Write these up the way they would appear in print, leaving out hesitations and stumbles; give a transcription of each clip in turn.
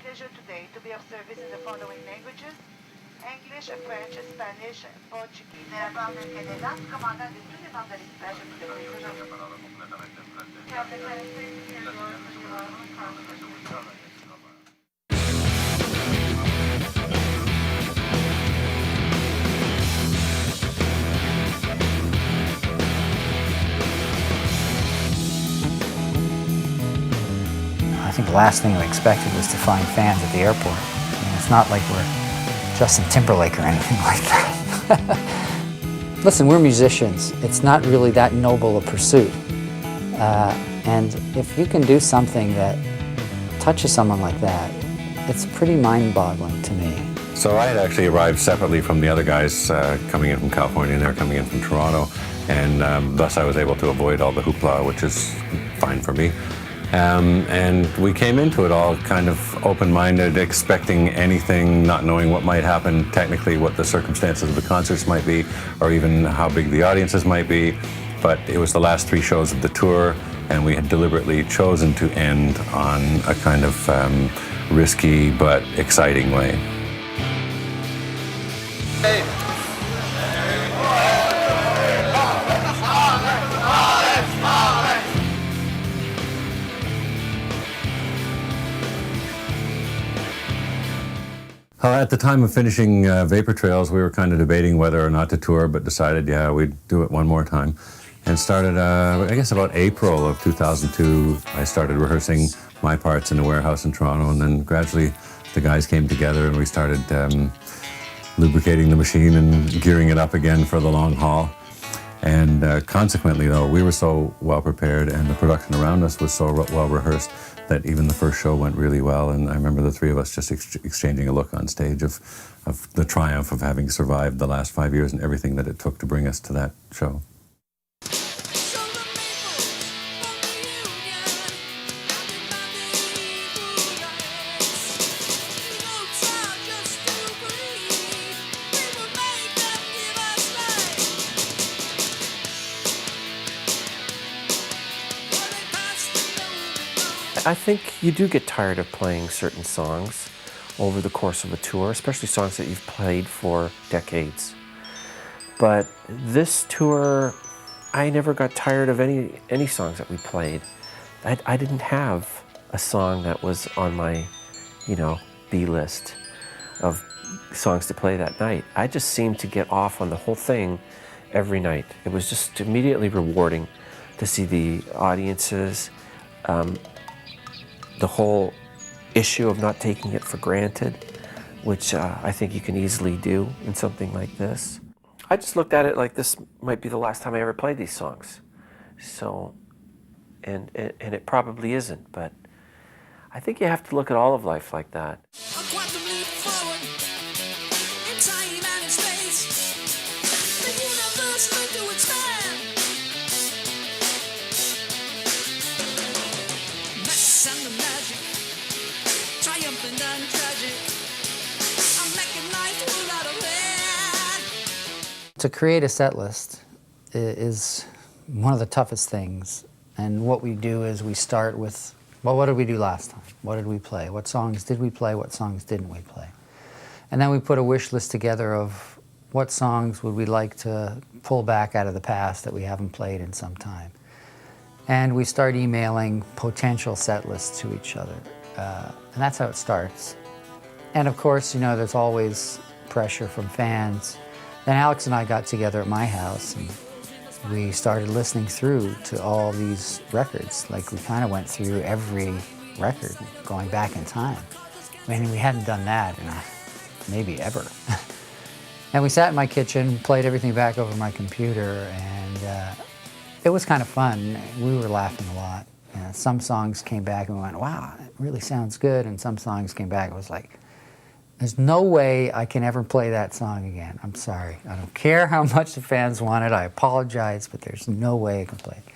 pleasure today to be of service in the following languages: English, French, Spanish, Portuguese. I think the last thing we expected was to find fans at the airport. I mean, it's not like we're Justin Timberlake or anything like that. Listen, we're musicians. It's not really that noble a pursuit. And if you can do something that touches someone like that, it's pretty mind-boggling to me. So I had actually arrived separately from the other guys coming in from California, and they were coming in from Toronto, and thus I was able to avoid all the hoopla, which is fine for me. And we came into it all kind of open-minded, expecting anything, not knowing what might happen, technically what the circumstances of the concerts might be, or even how big the audiences might be. But it was the last 3 shows of the tour, and we had deliberately chosen to end on a kind of risky but exciting way. Hey. At the time of finishing Vapor Trails, we were kind of debating whether or not to tour, but decided, yeah, we'd do it one more time. And started, I guess about April of 2002, I started rehearsing my parts in a warehouse in Toronto, and then gradually the guys came together and we started lubricating the machine and gearing it up again for the long haul. And consequently, though, we were so well prepared and the production around us was so well rehearsed that even the first show went really well. And I remember the 3 of us just exchanging a look on stage of the triumph of having survived the last 5 years and everything that it took to bring us to that show. I think you do get tired of playing certain songs over the course of a tour, especially songs that you've played for decades. But this tour, I never got tired of any songs that we played. I didn't have a song that was on my, B list of songs to play that night. I just seemed to get off on the whole thing every night. It was just immediately rewarding to see the audiences, the whole issue of not taking it for granted, which I think you can easily do in something like this. I just looked at it like this might be the last time I ever played these songs. So, and it probably isn't, but I think you have to look at all of life like that. To create a set list is one of the toughest things. And what we do is we start with, well, what did we do last time? What did we play? What songs did we play? What songs didn't we play? And then we put a wish list together of what songs would we like to pull back out of the past that we haven't played in some time. And we start emailing potential set lists to each other. And that's how it starts. And of course, there's always pressure from fans. Then Alex and I got together at my house and we started listening through to all these records. Like we kind of went through every record going back in time. I mean, we hadn't done that in maybe ever. And we sat in my kitchen, played everything back over my computer, and it was kind of fun. We were laughing a lot. Some songs came back and we went, wow, it really sounds good. And some songs came back and it was like, there's no way I can ever play that song again. I'm sorry. I don't care how much the fans want it. I apologize, but there's no way I can play it.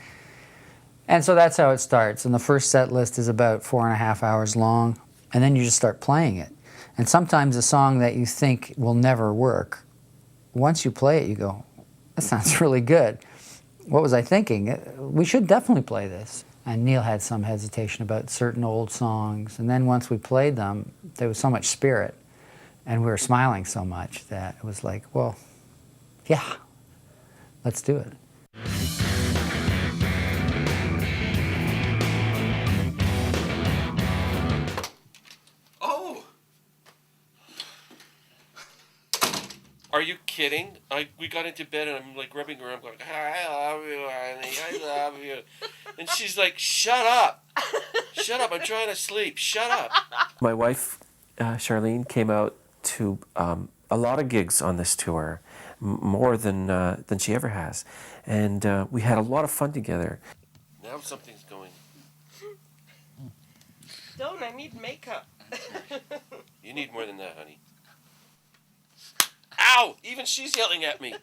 And so that's how it starts. And the first set list is about 4.5 hours long. And then you just start playing it. And sometimes a song that you think will never work, once you play it, you go, that sounds really good. What was I thinking? We should definitely play this. And Neil had some hesitation about certain old songs. And then once we played them, there was so much spirit, and we were smiling so much that it was like, well, yeah, let's do it. Oh! Are you kidding? We got into bed and I'm like rubbing her arm going, I love you, honey, I love you. And she's like, shut up. Shut up, I'm trying to sleep. Shut up. My wife, Charlene, came out to a lot of gigs on this tour, more than she ever has. And we had a lot of fun together. Now something's going. Don't, I need makeup. You need more than that, honey. Ow! Even she's yelling at me.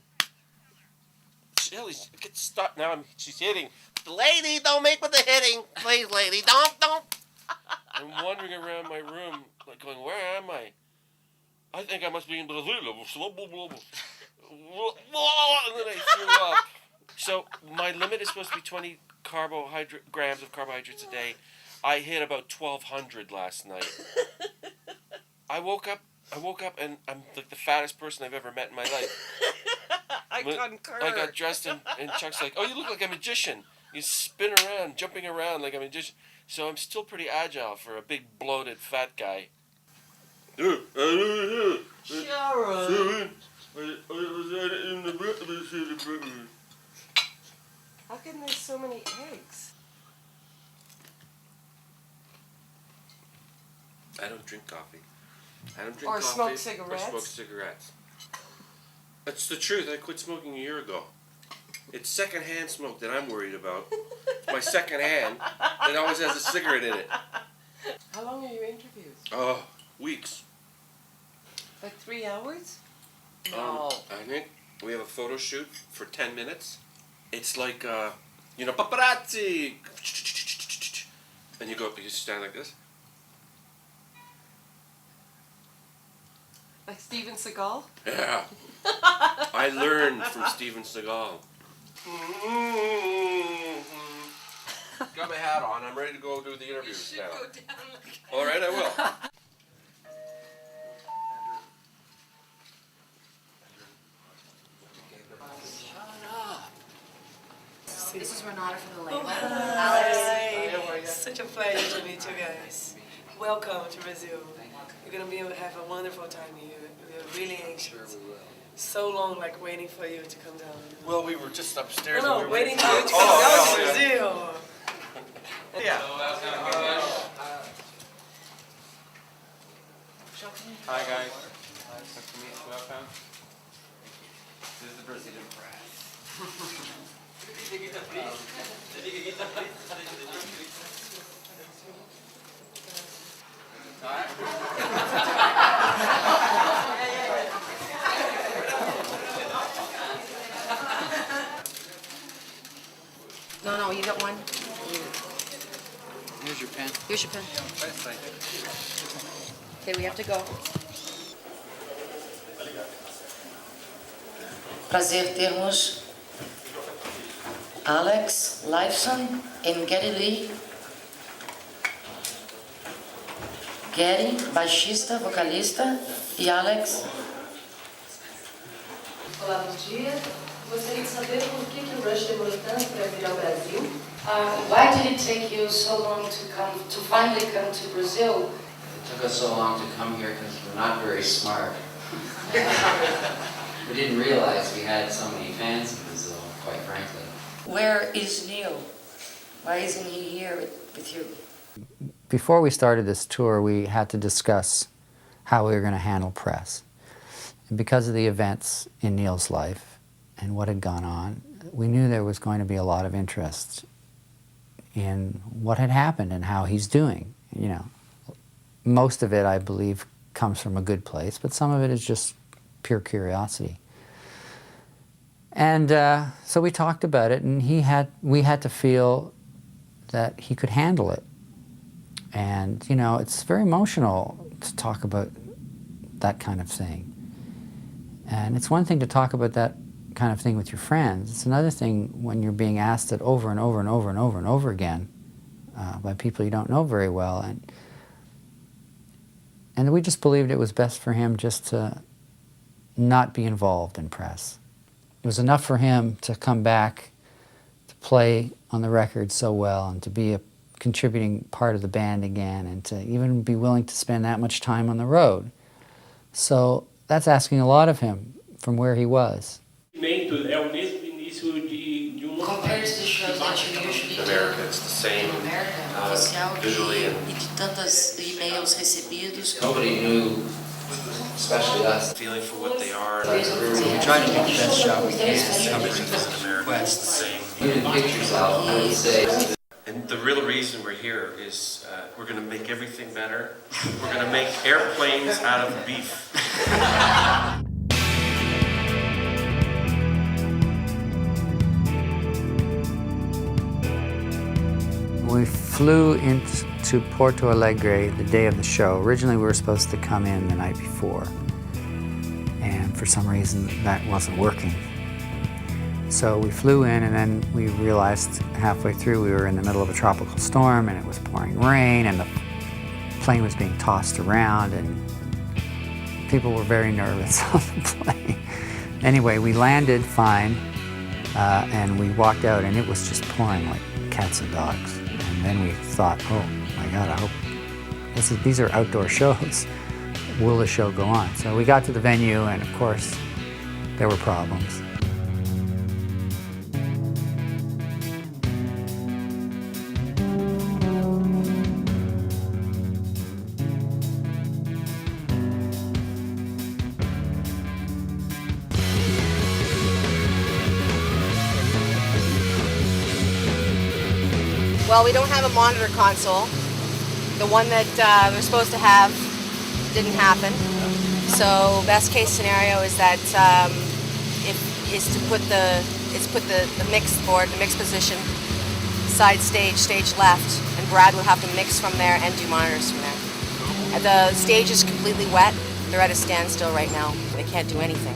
Shelly, stop now. She's hitting. Lady, don't make with the hitting. Please, lady, don't. I'm wandering around my room, like going, where am I? I think I must be in the and then I threw up. So my limit is supposed to be 20 grams of carbohydrates a day. I hit about 1,200 last night. I woke up and I'm like the fattest person I've ever met in my life. I concur. I got dressed and Chuck's like, oh, you look like a magician. You spin around, jumping around like a magician. So I'm still pretty agile for a big, bloated, fat guy. Sharon. How can there's so many eggs? I don't drink coffee. I don't drink Or coffee. smoke cigarettes. Or smoke cigarettes. That's the truth. I quit smoking a year ago. It's secondhand smoke that I'm worried about. My second hand that always has a cigarette in it. How long are your interviews? Oh, weeks. Like 3 hours? No. I think we have a photo shoot for 10 minutes. It's like, paparazzi! And you stand like this. Like Steven Seagal? Yeah. I learned from Steven Seagal. Got my hat on. I'm ready to go do the interviews now. All right, I will. This is Renata from the label. Hi. Such a pleasure to meet you guys. Welcome to Brazil. You're going to have a wonderful time here. We're really anxious. So long, like, waiting for you to come down. Well, we were just upstairs. No, and we were waiting for you to come down to Brazil. Yeah. Hi guys. Nice to meet you. Welcome. This is the Brazilian press. No, you got one. Here's your pen. Here's your pen. Okay, we have to go. Prazer termos Alex Lifeson e Gary Lee. Gary, baixista, vocalista, e Alex. Olá, bom dia. Gostaria de saber por que o Rush demorou tanto para vir ao Brasil. Why did it take you so long to finally come to Brazil? It took us so long to come here because we're not very smart. We didn't realize we had so many fans in Brazil, quite frankly. Where is Neil? Why isn't he here with you? Before we started this tour, we had to discuss how we were going to handle press. And because of the events in Neil's life and what had gone on, we knew there was going to be a lot of interest in what had happened and how he's doing. You know, most of it, I believe, comes from a good place, but some of it is just pure curiosity. And so we talked about it, and we had to feel that he could handle it. And, you know, it's very emotional to talk about that kind of thing. And it's one thing to talk about that kind of thing with your friends. It's another thing when you're being asked it over and over and over and over and over again by people you don't know very well. And And we just believed it was best for him just to not be involved in press. It was enough for him to come back to play on the record so well and to be a contributing part of the band again and to even be willing to spend that much time on the road. So that's asking a lot of him from where he was. Compared to the shows that you usually do America, it's the same in America, oficial visually and e de tantas e-mails recebidos. Nobody knew, especially us. feeling for what they are. We try to do the best job we can covering America, it's the same. Putting pictures out, I would say. And the real reason we're here is we're going to make everything better. We're going to make airplanes out of beef. We flew into Porto Alegre the day of the show. Originally we were supposed to come in the night before, and for some reason that wasn't working. So we flew in, and then we realized halfway through we were in the middle of a tropical storm and it was pouring rain and the plane was being tossed around and people were very nervous on the plane. Anyway, we landed fine and we walked out and it was just pouring like cats and dogs. And then we thought, oh my God, I hope these are outdoor shows. Will the show go on? So we got to the venue and of course there were problems. Well, we don't have a monitor console. The one that we're supposed to have didn't happen. So best case scenario is that is to put the mix board, the mix position, side stage, stage left, and Brad will have to mix from there and do monitors from there. The stage is completely wet. They're at a standstill right now. They can't do anything.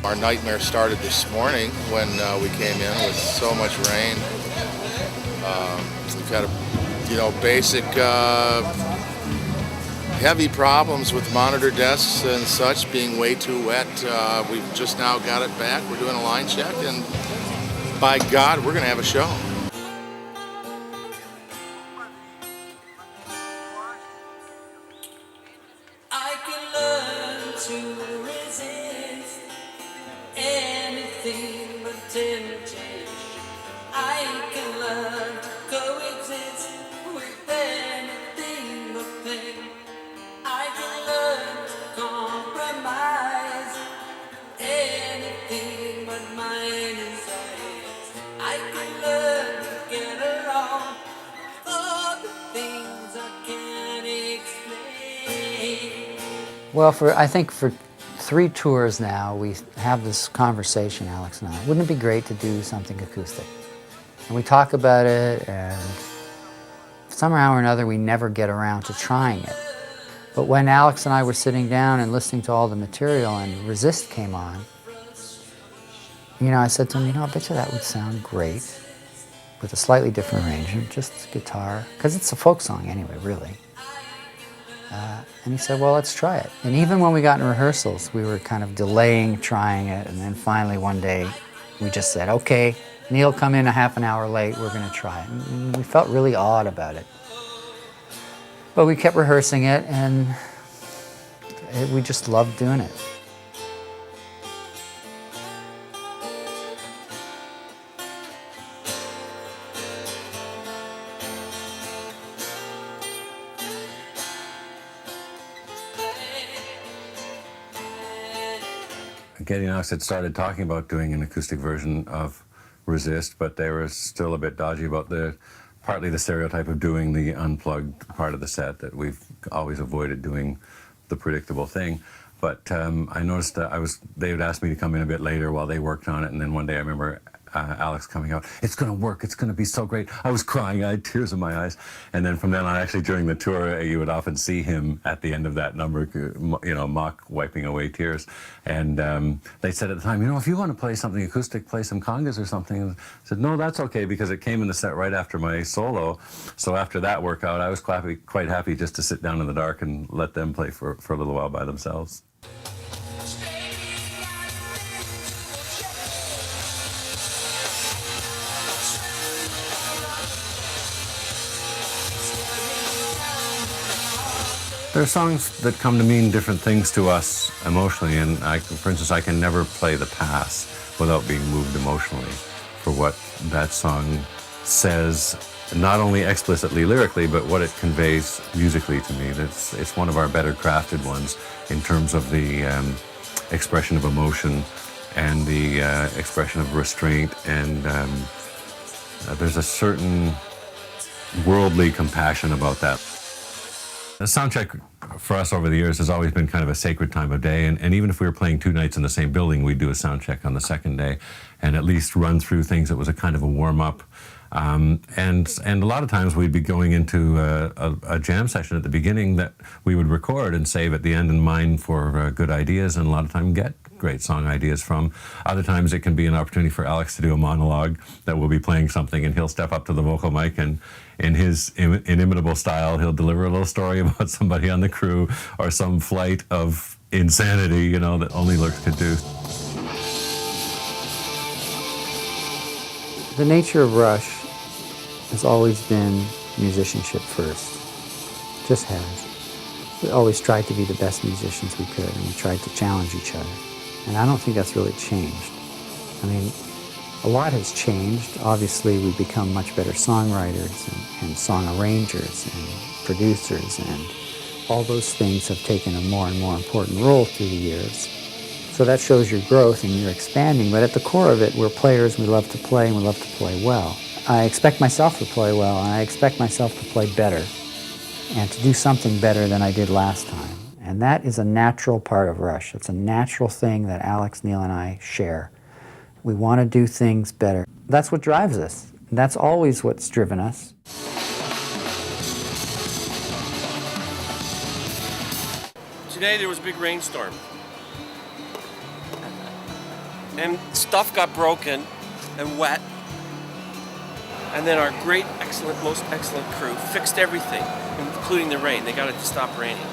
Our nightmare started this morning when we came in with so much rain. We've had basic heavy problems with monitor desks and such being way too wet. We've just now got it back. We're doing a line check and by God, we're going to have a show. I can learn to resist anything but temptation. I can learn to coexist with anything but pain. I can learn to compromise anything but my desires. I can learn to get along with all the things I can't explain. Well, I think for 3 tours now, we have this conversation, Alex and I. Wouldn't it be great to do something acoustic? And we talk about it, and somehow or another, we never get around to trying it. But when Alex and I were sitting down and listening to all the material and Resist came on, I said to him, I bet you that would sound great with a slightly different arrangement, just guitar, because it's a folk song anyway, really. And he said, well, let's try it. And even when we got in rehearsals, we were kind of delaying trying it, and then finally one day we just said, okay, Neil, come in a half an hour late, we're going to try it. And we felt really odd about it. But we kept rehearsing it, and we just loved doing it. Katie and Alex had started talking about doing an acoustic version of Resist, but they were still a bit dodgy about partly the stereotype of doing the unplugged part of the set, that we've always avoided doing the predictable thing. But I noticed that they would ask me to come in a bit later while they worked on it, and then one day I remember Alex coming out, "It's going to work, it's going to be so great." I was crying, I had tears in my eyes. And then from then on, actually during the tour, you would often see him at the end of that number, mock wiping away tears. And they said at the time, if you want to play something acoustic, play some congas or something. I said, no, that's okay, because it came in the set right after my solo. So after that workout, I was quite happy just to sit down in the dark and let them play for a little while by themselves. There are songs that come to mean different things to us emotionally, and for instance, I can never play The Pass without being moved emotionally for what that song says, not only explicitly lyrically, but what it conveys musically to me. It's one of our better crafted ones in terms of the expression of emotion and the expression of restraint, and there's a certain worldly compassion about that. The soundcheck for us over the years has always been kind of a sacred time of day, and even if we were playing 2 nights in the same building, we'd do a soundcheck on the second day and at least run through things that was a kind of a warm-up. And a lot of times we'd be going into a jam session at the beginning that we would record and save at the end in mind for good ideas, and a lot of time get great song ideas from. Other times it can be an opportunity for Alex to do a monologue that we'll be playing something and he'll step up to the vocal mic and in his inimitable style, he'll deliver a little story about somebody on the crew or some flight of insanity, that only Lurks could do. The nature of Rush has always been musicianship first. Just has. We always tried to be the best musicians we could, and we tried to challenge each other. And I don't think that's really changed. I mean, a lot has changed. Obviously, we've become much better songwriters and song arrangers and producers, and all those things have taken a more and more important role through the years. So that shows your growth and you're expanding, but at the core of it, we're players, we love to play, and we love to play well. I expect myself to play well, and I expect myself to play better, and to do something better than I did last time. And that is a natural part of Rush. It's a natural thing that Alex, Neil, and I share. We want to do things better. That's what drives us. That's always what's driven us. Today there was a big rainstorm. And stuff got broken and wet. And then our great, excellent, most excellent crew fixed everything, including the rain. They got it to stop raining.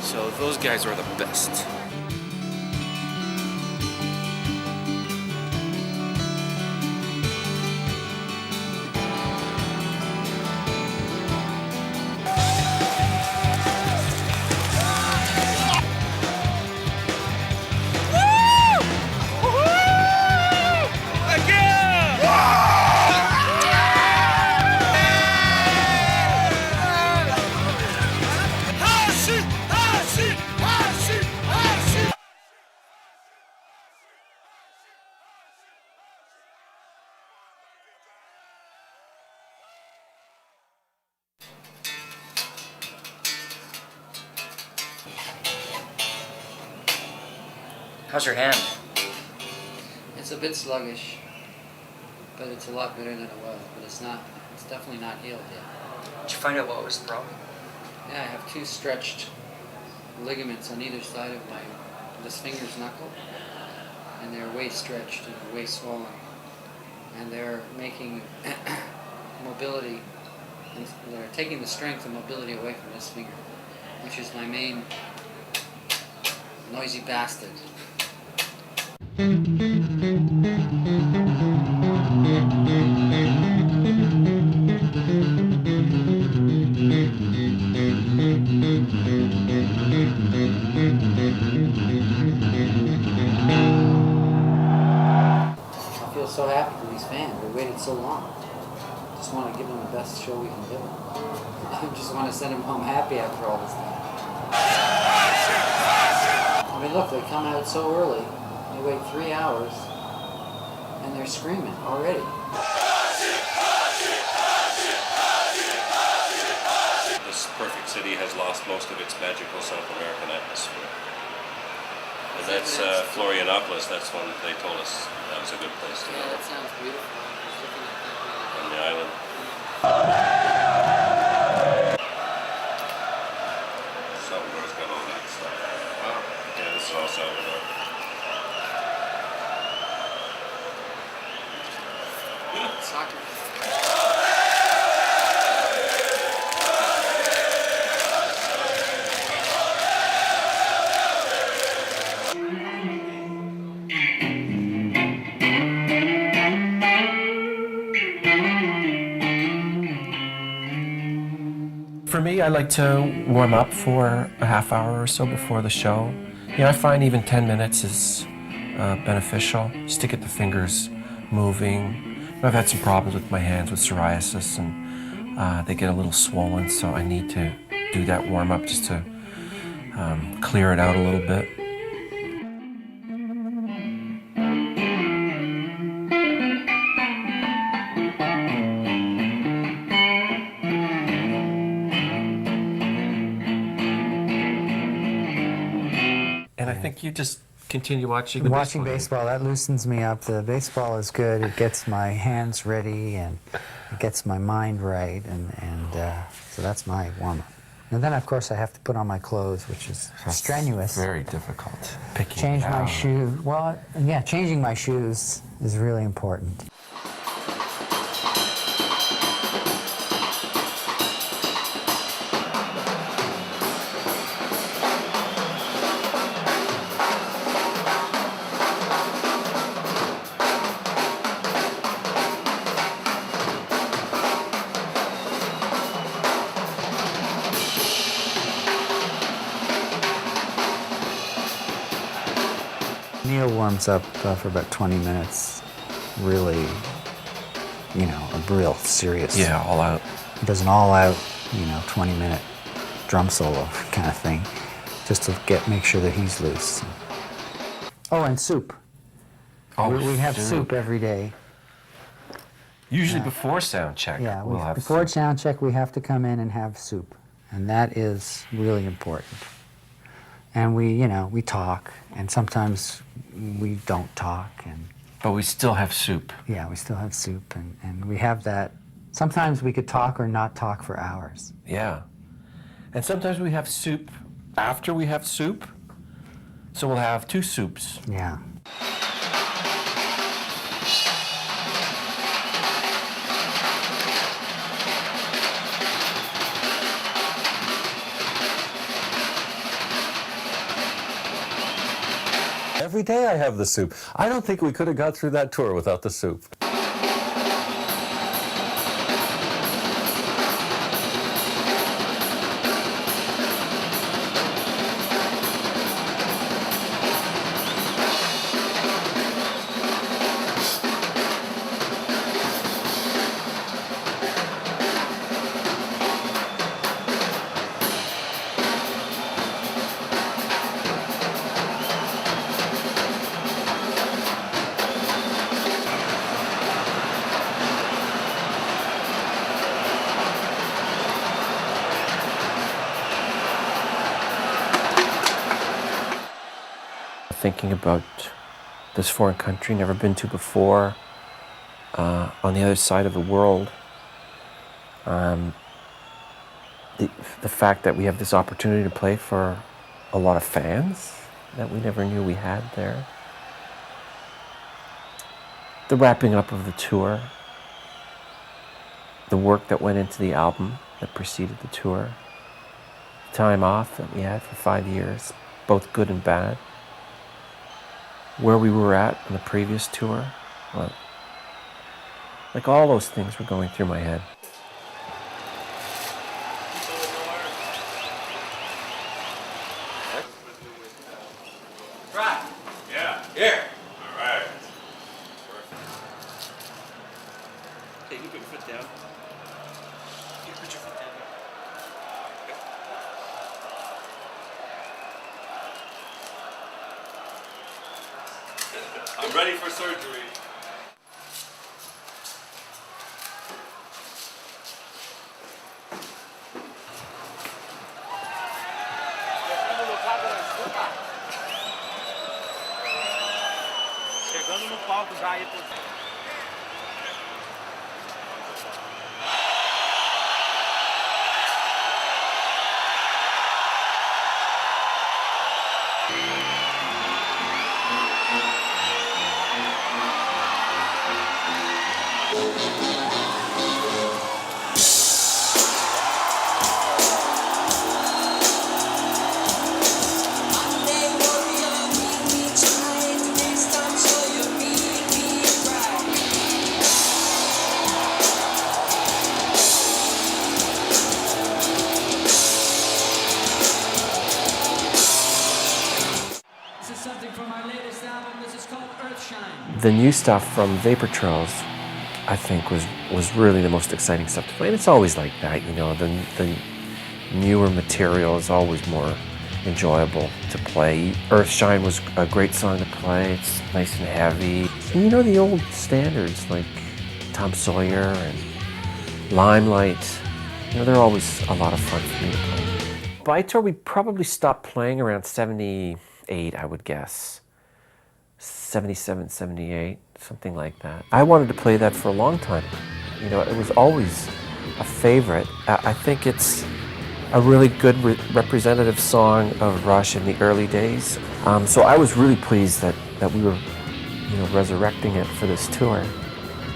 So those guys are the best. How's your hand? It's a bit sluggish, but it's a lot better than it was. But it's definitely not healed yet. Did you find out what was the problem? Yeah, I have 2 stretched ligaments on either side of this finger's knuckle, and they're way stretched and way swollen, and they're making mobility, and they're taking the strength and mobility away from this finger, which is my main noisy bastard. I feel so happy for these fans. We waited so long. Just want to give them the best show we can give them. I just want to send them home happy after all this time. I mean, look, they come out so early. They wait 3 hours, and they're screaming already. This perfect city has lost most of its magical South American atmosphere. And that's Florianopolis. That's one they told us that was a good place to go. Yeah, that sounds beautiful. I was looking at that. On the island. Salvador's got all that stuff. Wow. Yeah, this is all Salvador. Soccer. For me, I like to warm up for a half hour or so before the show. You know, I find even 10 minutes is beneficial, just to get the fingers moving. I've had some problems with my hands with psoriasis, and they get a little swollen, so I need to do that warm up just to clear it out a little bit. And I think you just continue watching the Watching baseball, that loosens me up. The baseball is good. It gets my hands ready and it gets my mind right, and so that's my warm-up. And then, of course, I have to put on my clothes, which is strenuous. Very difficult. Picking Change my down. shoes. Well, yeah, changing my shoes is really important. Neil warms up for about 20 minutes, really, you know, a real serious. Yeah, all out. He does an all-out, you know, 20-minute drum solo kind of thing, just to make sure that he's loose. Oh, and soup. Oh, we have dude. soup every day. Usually before sound check, Yeah, we'll have before soup. sound check, we have to come in and have soup, and that is really important. And we, you know, we talk, and sometimes we don't talk, and But we still have soup. yeah, we still have soup, and we have that. Sometimes we could talk or not talk for hours. Yeah. And sometimes we have soup after we have soup, so we'll have two soups. Yeah. Every day I have the soup. I don't think we could have got through that tour without the soup. Thinking about this foreign country, never been to before, on the other side of the world. The fact that we have this opportunity to play for a lot of fans that we never knew we had there. The wrapping up of the tour. The work that went into the album that preceded the tour. The time off that we had for 5 years, both good and bad. Where we were at in the previous tour. Well, like all those things were going through my head. Right. Yeah. Here. All right. Hey, you put your foot down. You put your foot down. I'm ready for surgery. Chegando no palco já aí por... The new stuff from Vapor Trails, I think, was really the most exciting stuff to play. And it's always like that, you know, the newer material is always more enjoyable to play. Earthshine was a great song to play. It's nice and heavy. And you know, the old standards like Tom Sawyer and Limelight, you know, they're always a lot of fun for me to play. Bytor, we probably stopped playing around 78, I would guess. 77, 78, something like that. I wanted to play that for a long time. You know, it was always a favorite. I think it's a really good representative song of Rush in the early days. So I was really pleased that we were, you know, resurrecting it for this tour.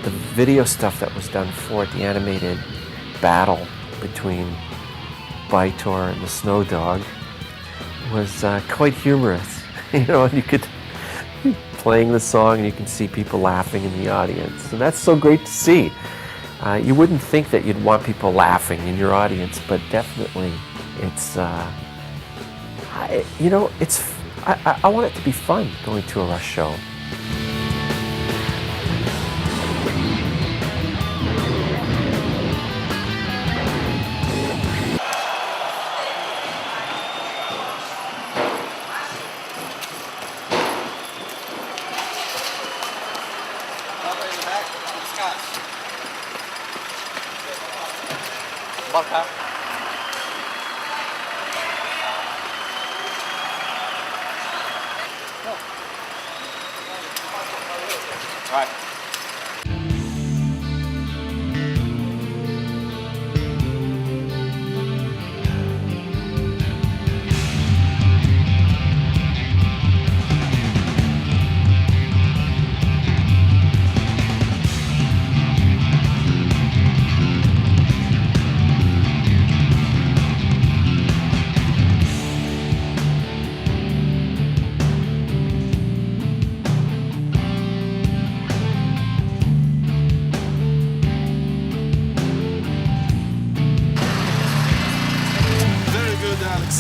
The video stuff that was done for it, the animated battle between Bytor and the Snow Dog, was quite humorous. You know, and you could playing the song and you can see people laughing in the audience, and that's so great to see. You wouldn't think that you'd want people laughing in your audience, but definitely it's you know, it's I want it to be fun going to a Rush show. Vodka. All right.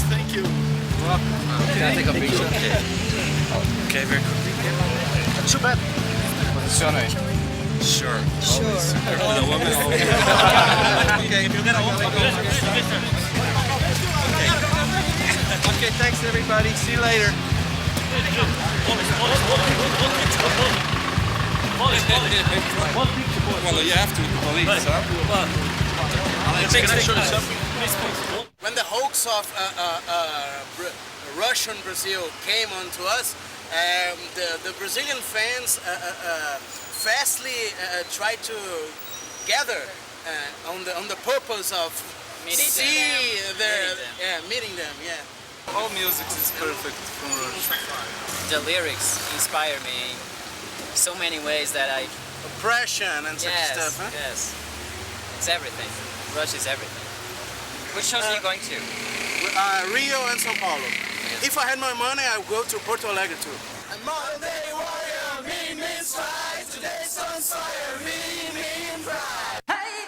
Thank you. Can I take a picture? Okay, very cool. Too bad. Posiciona aí. Sure. The woman. Okay, if you get a woman, okay, thanks everybody. See you later. Well, you have to with the police, huh? When the hoax of Russian Brazil came onto us, the Brazilian fans fastly tried to gather on the purpose of meeting them. Yeah. All music is perfect from Rush. The lyrics inspire me in so many ways that I... Oppression and such stuff, huh? Yes, it's everything. Rush is everything. Which shows are you going to? Rio and Sao Paulo. If I had my money, I would go to Porto Alegre too. I'm modern day warrior, mean stride. Today's sun's fire, mean pride. Hey!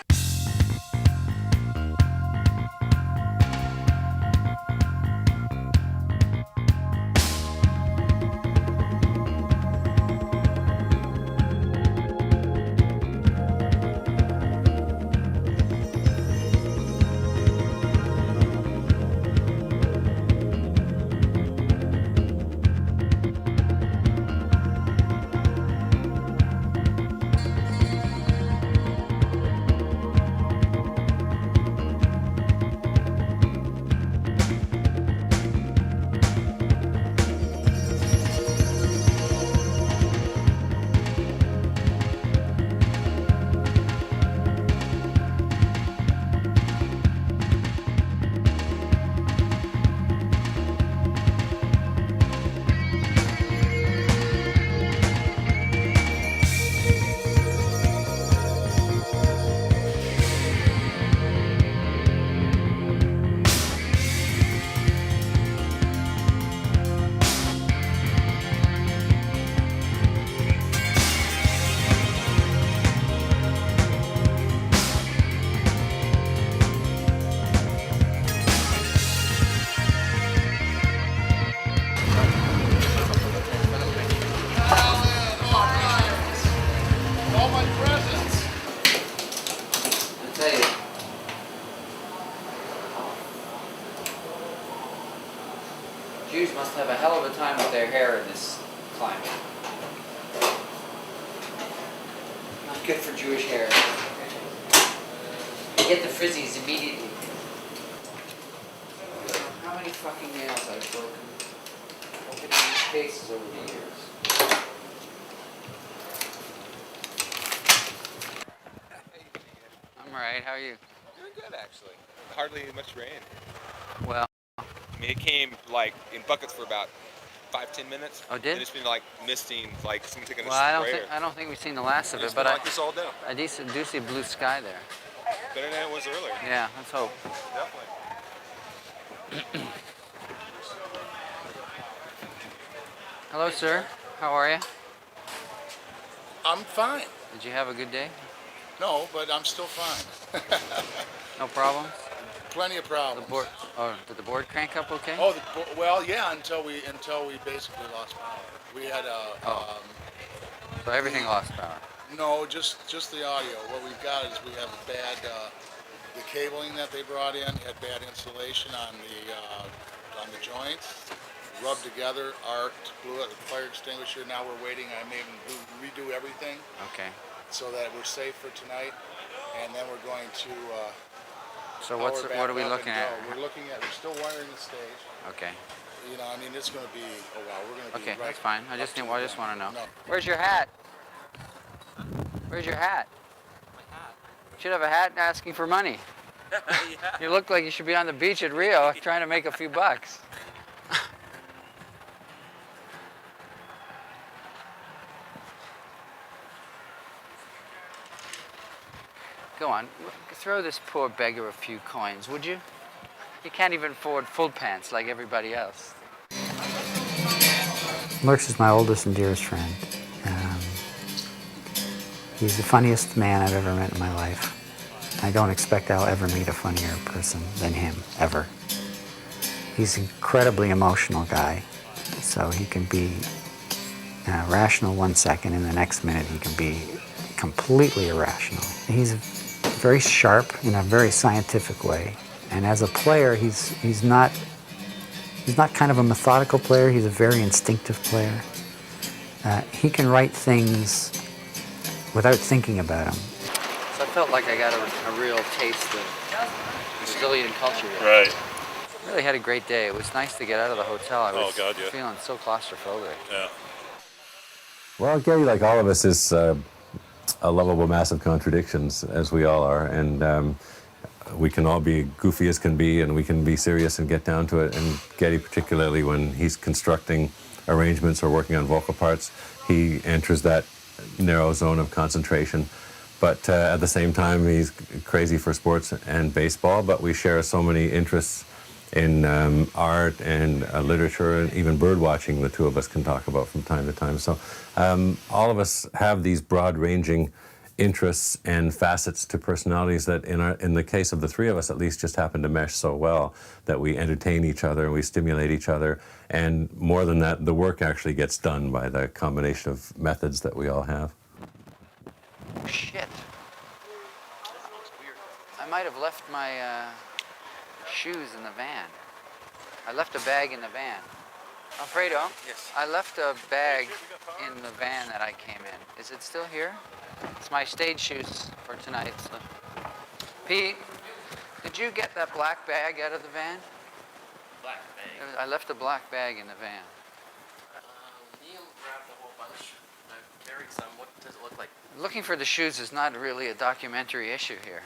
time with their hair in this climate. Not good for Jewish hair. You get the frizzies immediately. How many fucking nails I've broken opening these cases over the years. I'm alright, how are you? Doing good, actually. Hardly much rain. Well, I mean, it came like in buckets for about 5-10 minutes. Oh, did? And it's been like misting, like someone taking well, a sprayer. I don't think we've seen the last of It's it, been but like this all day. I do see blue sky there. Better than it was earlier. Yeah, let's hope. Definitely. Hello, sir. How are you? I'm fine. Did you have a good day? No, but I'm still fine. No problems? Plenty of problems. Did the board crank up okay? Oh, well, yeah, until we basically lost power. We had So everything lost power? No, just the audio. What we've got is we have a bad, the cabling that they brought in had bad insulation on the joints. Rubbed together, arced, blew out the fire extinguisher. Now we're waiting. I made them redo everything. Okay. So that we're safe for tonight, and then we're going to. So what are we looking at? We're still wiring the stage. Okay. You know, I mean, it's going to be a while. We're going to be Okay, right that's fine. I just want to know. No. Where's your hat? Where's your hat? My hat. You should have a hat asking for money. Yeah. You look like you should be on the beach at Rio trying to make a few bucks. Go on, throw this poor beggar a few coins, would you? He can't even afford full pants like everybody else. Lurch is my oldest and dearest friend. He's the funniest man I've ever met in my life. I don't expect I'll ever meet a funnier person than him, ever. He's an incredibly emotional guy, so he can be rational 1 second, and the next minute he can be completely irrational. He's very sharp in a very scientific way, and as a player, he's not kind of a methodical player. He's a very instinctive player. He can write things without thinking about them. So I felt like I got a real taste of Brazilian culture here. Right. Really had a great day. It was nice to get out of the hotel. I was God, yeah. feeling so claustrophobic. Yeah. Well, Gary, like all of us, is a lovable mass of contradictions, as we all are, and we can all be goofy as can be, and we can be serious and get down to it. And Getty, particularly when he's constructing arrangements or working on vocal parts, he enters that narrow zone of concentration. But at the same time, he's crazy for sports and baseball, but we share so many interests in art and literature and even bird watching the two of us can talk about from time to time. So all of us have these broad-ranging interests and facets to personalities that in the case of the three of us at least just happen to mesh so well that we entertain each other and we stimulate each other, and more than that, the work actually gets done by the combination of methods that we all have. Oh, shit. I might have left my shoes in the van. I left a bag in the van. Alfredo, Yes. I left a bag in the van that I came in. Is it still here? It's my stage shoes for tonight. So. Pete, did you get that black bag out of the van? Black bag. I left a black bag in the van. Neil grabbed a whole bunch. I carried some. What does it look like? Looking for the shoes is not really a documentary issue here.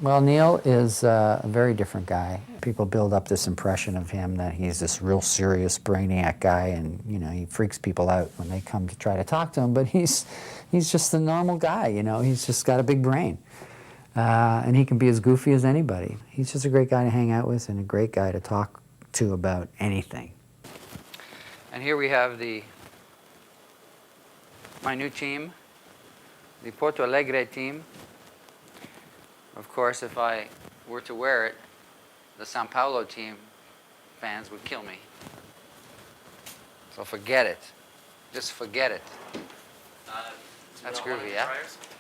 Well, Neil is a very different guy. People build up this impression of him that he's this real serious brainiac guy, and you know, he freaks people out when they come to try to talk to him, but he's just a normal guy, you know. He's just got a big brain. And he can be as goofy as anybody. He's just a great guy to hang out with and a great guy to talk to about anything. And here we have my new team, the Porto Alegre team. Of course, if I were to wear it, the Sao Paulo team fans would kill me. So forget it. Just forget it. That's groovy, yeah?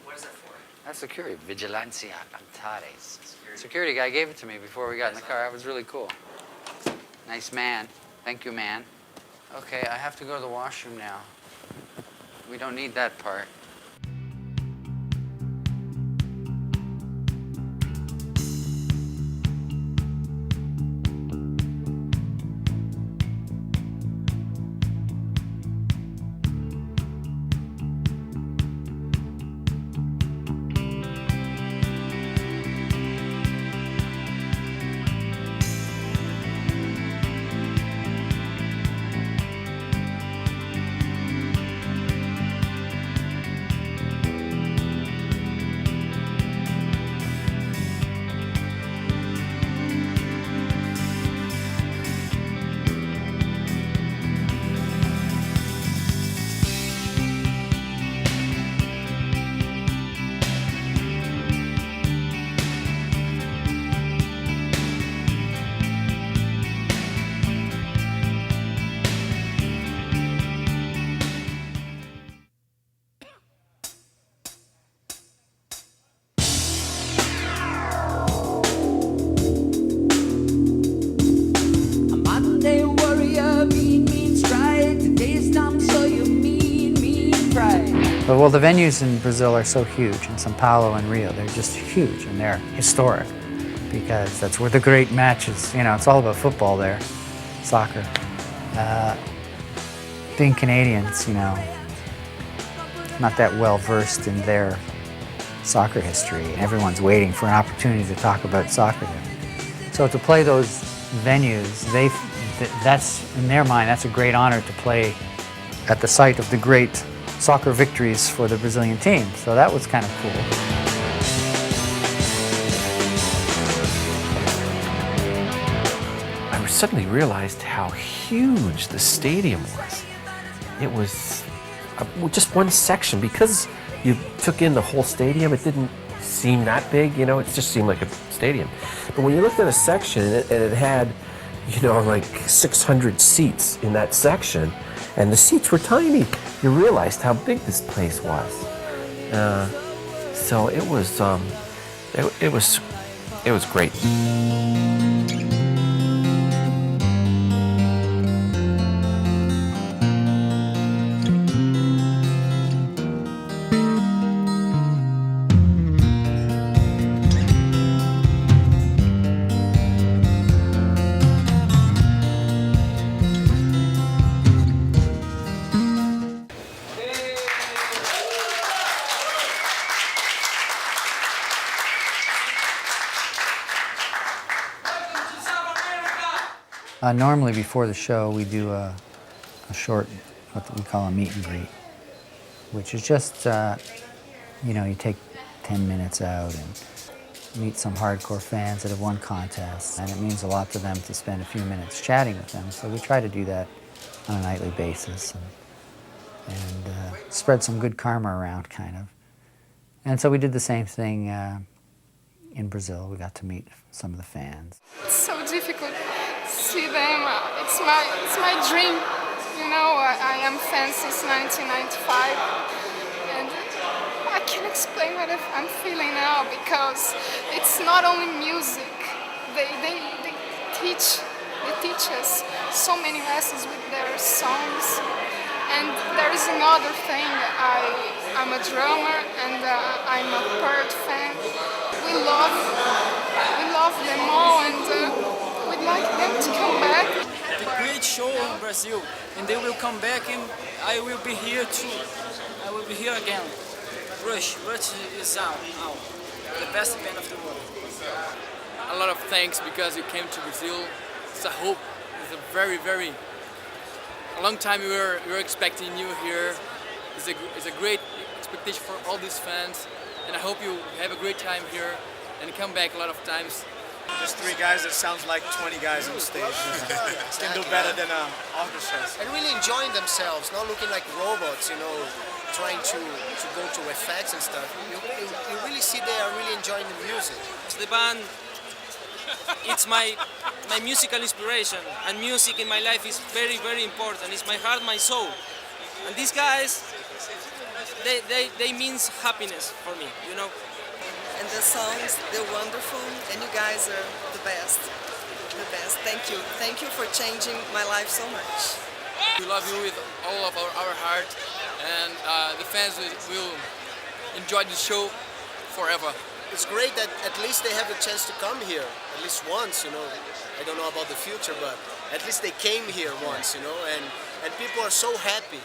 What is that for? That's security. Vigilancia Antares. Security guy gave it to me before we got in the car. That was really cool. Nice man. Thank you, man. Okay, I have to go to the washroom now. We don't need that part. Monday warrior, mean strike. Today's time, so you mean pride. Well, the venues in Brazil are so huge, in São Paulo and Rio, they're just huge and they're historic because that's where the great matches, you know, it's all about football there, soccer. Being Canadians, you know, not that well versed in their soccer history. Everyone's waiting for an opportunity to talk about soccer there. So to play those venues, that's, in their mind, that's a great honor to play at the site of the great soccer victories for the Brazilian team. So that was kind of cool. I suddenly realized how huge the stadium was. It was just one section. Because you took in the whole stadium, it didn't seem that big, you know, it just seemed like a stadium. But when you looked at a section and it had, you know, like 600 seats in that section, and the seats were tiny, you realized how big this place was. So it was great. Normally before the show we do a short, what we call a meet and greet, which is just, you know, you take 10 minutes out and meet some hardcore fans that have won contests, and it means a lot to them to spend a few minutes chatting with them. So we try to do that on a nightly basis and spread some good karma around, kind of. And so we did the same thing in Brazil. We got to meet some of the fans. It's so difficult to see them. It's my dream. You know, I am fan since 1995, and I can't explain what I'm feeling now because it's not only music. They teach us so many lessons with their songs. And there is another thing. I'm a drummer and I'm a Bird fan. We love them all, and we'd like them to come back. The great show in Brazil, and they will come back, and I will be here too. I will be here again. Rush is out, the best band of the world. A lot of thanks because you came to Brazil. It's a hope. It's a very a long time we were expecting you here. It's a great expectation for all these fans, and I hope you have a great time here and come back a lot of times. Just 3 guys that sounds like 20 guys on stage. Can do better than orchestras. And really enjoying themselves, not looking like robots, you know, trying to go to effects and stuff. You really see they are really enjoying the music. The band, it's my musical inspiration, and music in my life is very important. It's my heart, my soul. And these guys, they means happiness for me, you know. And the songs, they're wonderful, and you guys are the best. the best. Thank you. Thank you for changing my life so much. We love you with all of our heart, and the fans will enjoy the show forever. It's great that at least they have a chance to come here, at least once, you know. I don't know about the future, but at least they came here once, you know, and people are so happy.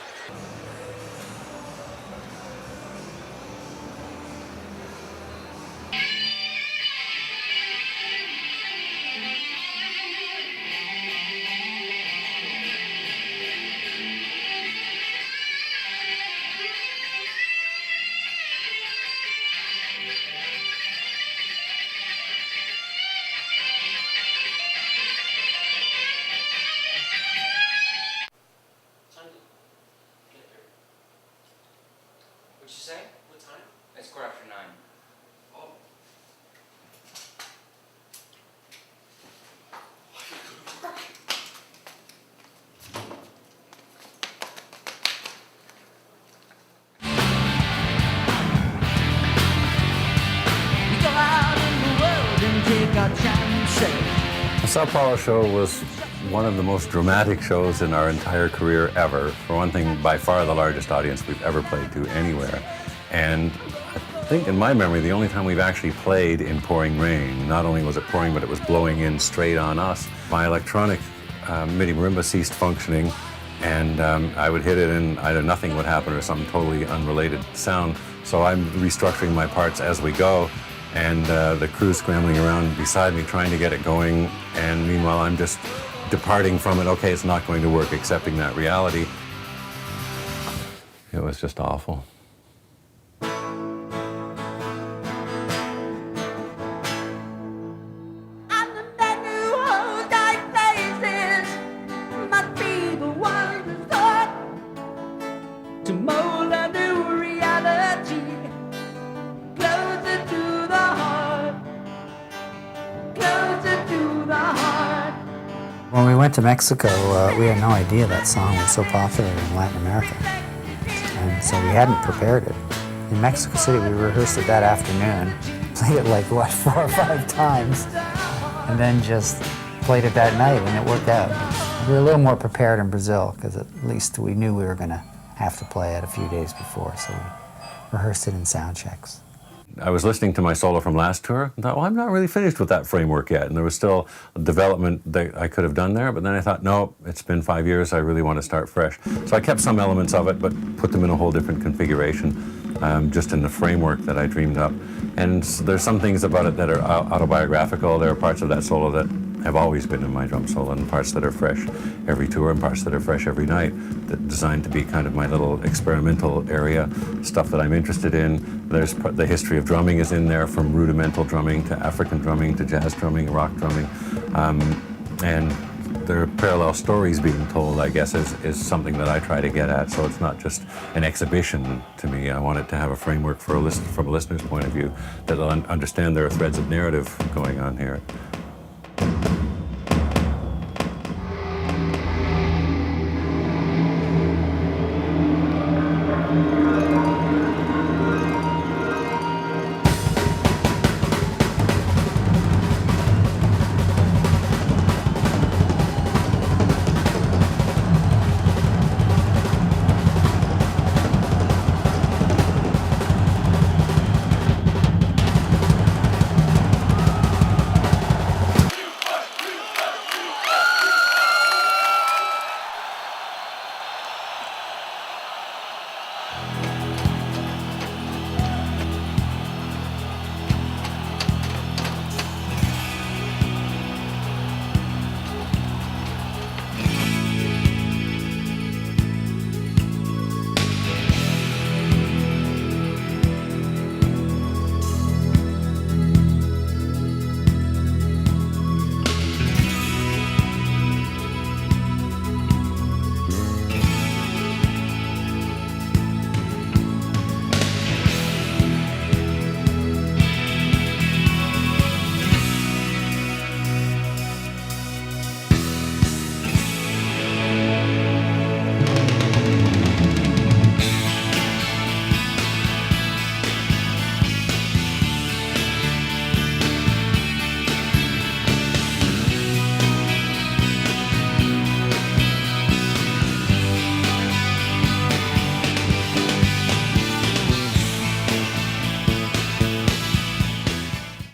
What'd you say? What time? It's 9:15. Oh. We go out in the world and take our chances. The Sao Paulo show was one of the most dramatic shows in our entire career ever. For one thing, by far the largest audience we've ever played to anywhere. And I think in my memory, the only time we've actually played in pouring rain, not only was it pouring, but it was blowing in straight on us. My electronic MIDI marimba ceased functioning, and I would hit it and either nothing would happen or some totally unrelated sound. So I'm restructuring my parts as we go, and the crew's scrambling around beside me trying to get it going, and meanwhile I'm just departing from it. Okay, it's not going to work, accepting that reality. It was just awful. To mold a new reality, closer to the heart, closer to the heart. When we went to Mexico, we had no idea that song was so popular in Latin America. And so we hadn't prepared it. In Mexico City, we rehearsed it that afternoon, played it like, 4 or 5 times, and then just played it that night, and it worked out. We were a little more prepared in Brazil, because at least we knew we were going to have to play it a few days before, so we rehearsed it in sound checks. I was listening to my solo from last tour and thought, well, I'm not really finished with that framework yet. And there was still development that I could have done there, but then I thought, no, it's been 5 years, I really want to start fresh. So I kept some elements of it, but put them in a whole different configuration, just in the framework that I dreamed up. And there's some things about it that are autobiographical. There are parts of that solo that have always been in my drum solo, and parts that are fresh every tour, and parts that are fresh every night, that designed to be kind of my little experimental area, stuff that I'm interested in. There's the history of drumming is in there, from rudimental drumming to African drumming to jazz drumming, rock drumming, and there are parallel stories being told, I guess, is something that I try to get at. So it's not just an exhibition to me. I want it to have a framework for from a listener's point of view, that they'll understand there are threads of narrative going on here.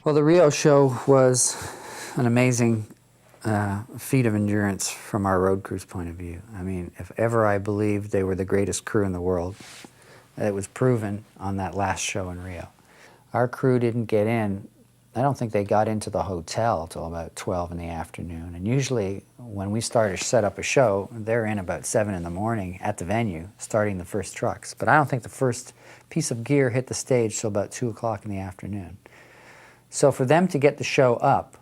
Well, the Rio show was an amazing feat of endurance from our road crew's point of view. I mean, if ever I believed they were the greatest crew in the world, it was proven on that last show in Rio. Our crew didn't get in. I don't think they got into the hotel till about 12 in the afternoon. And usually when we start to set up a show, they're in about 7 in the morning at the venue, starting the first trucks. But I don't think the first piece of gear hit the stage till about 2 o'clock in the afternoon. So for them to get the show up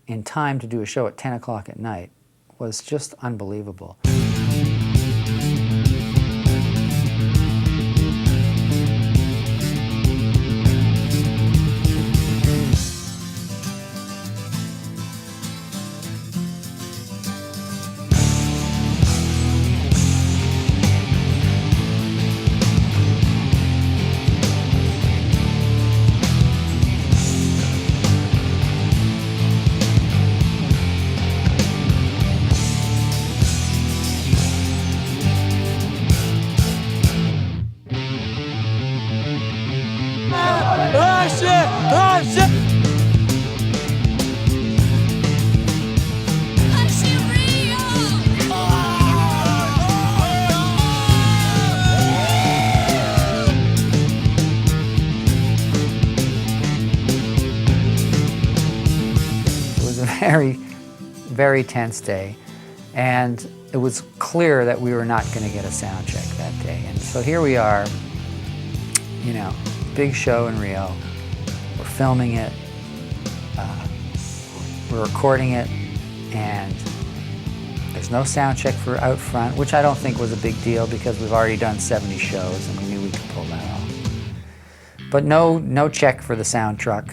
in time to do a show at 10 o'clock at night was just unbelievable. Very, very tense day, and it was clear that we were not going to get a sound check that day. And so here we are, you know, big show in Rio. We're filming it, we're recording it, and there's no sound check for out front, which I don't think was a big deal because we've already done 70 shows and we knew we could pull that off. But no check for the sound truck,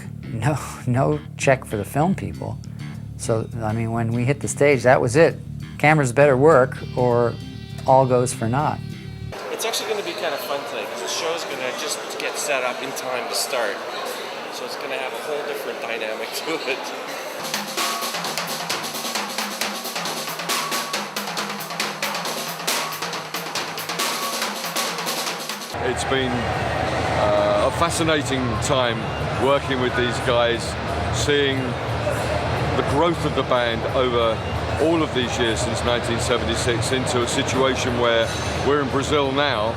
no check for the film people. So, I mean, when we hit the stage, that was it. Cameras better work or all goes for naught. It's actually going to be kind of fun today because the show's going to just get set up in time to start. So it's going to have a whole different dynamic to it. It's been a fascinating time working with these guys, seeing the growth of the band over all of these years since 1976 into a situation where we're in Brazil now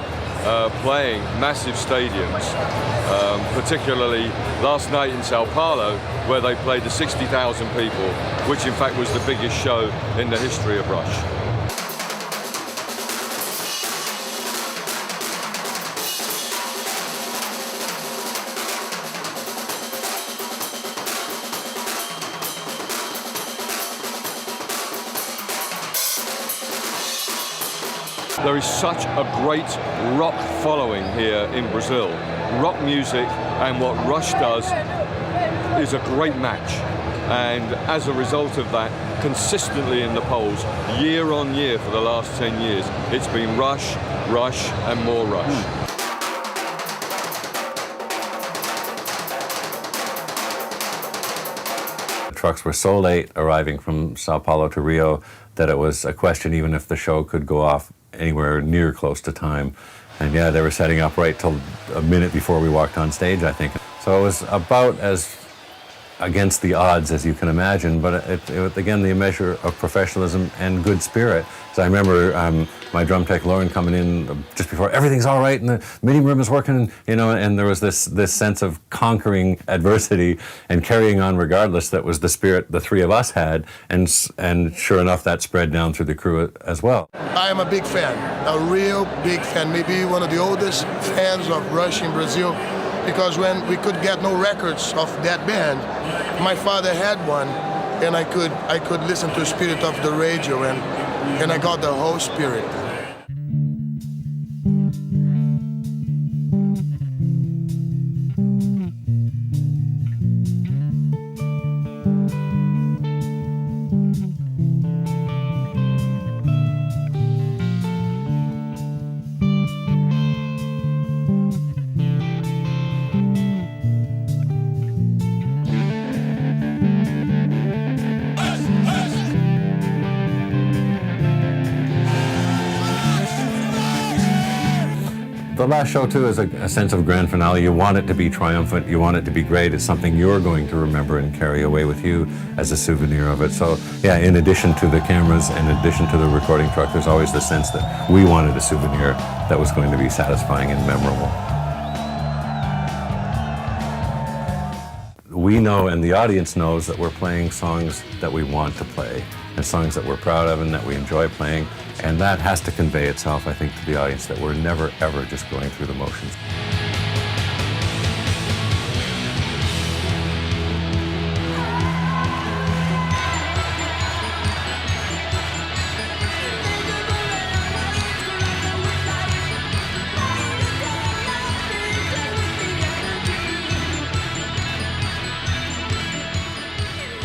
playing massive stadiums, particularly last night in Sao Paulo where they played to 60,000 people, which in fact was the biggest show in the history of Rush. There is such a great rock following here in Brazil. Rock music and what Rush does is a great match. And as a result of that, consistently in the polls, year on year for the last 10 years, it's been Rush, Rush, and more Rush. Trucks were so late arriving from Sao Paulo to Rio that it was a question even if the show could go off anywhere near close to time. And yeah, they were setting up right till a minute before we walked on stage, I think. So it was about as against the odds as you can imagine, but it again, the measure of professionalism and good spirit. So I remember my drum tech Lauren coming in just before, everything's all right and the meeting room is working, you know, and there was this sense of conquering adversity and carrying on regardless. That was the spirit the three of us had, and sure enough, that spread down through the crew as well. I am a big fan, a real big fan, maybe one of the oldest fans of Rush in Brazil, because when we could get no records of that band, my father had one, and I could listen to Spirit of the radio, and I got the whole spirit. The last show, too, is a sense of grand finale. You want it to be triumphant. You want it to be great. It's something you're going to remember and carry away with you as a souvenir of it. So, yeah, in addition to the cameras, in addition to the recording truck, there's always the sense that we wanted a souvenir that was going to be satisfying and memorable. We know, and the audience knows, that we're playing songs that we want to play and songs that we're proud of and that we enjoy playing. And that has to convey itself, I think, to the audience, that we're never, ever just going through the motions.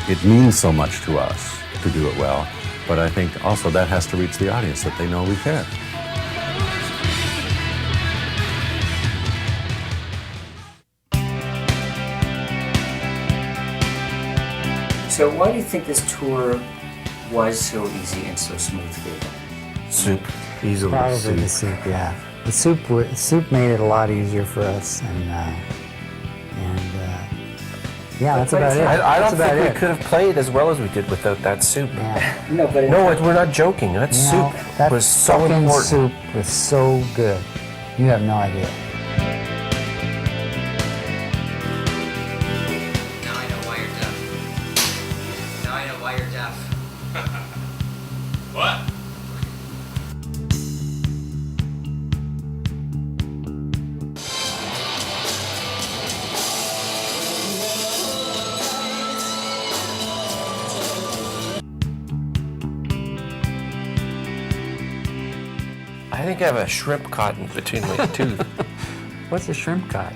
It means so much to us to do it well, but I think also that has to reach the audience, that they know we care. So why do you think this tour was so easy and so smooth for you? Soup. Easily Probably soup. the soup, yeah. The soup made it a lot easier for us, and yeah, that's about it. I don't That's about think it. we could have played as well as we did without that soup. Yeah. No, but we're not joking. That soup that was so fucking important. soup was so good. You have no idea. Now I know why you're deaf. Now I know why you're deaf. What? I think I have a shrimp caught in between my tooth. What's a shrimp cod?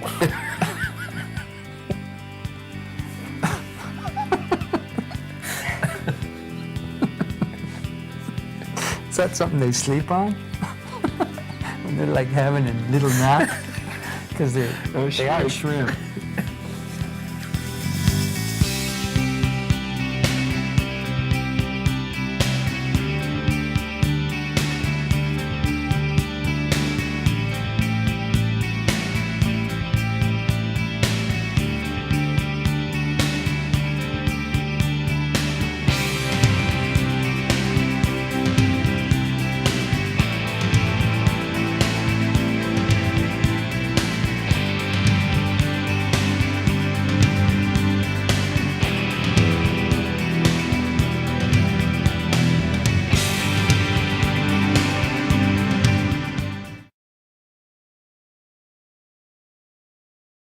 Is that something they sleep on? When they're like having a little nap? Because they are shrimp.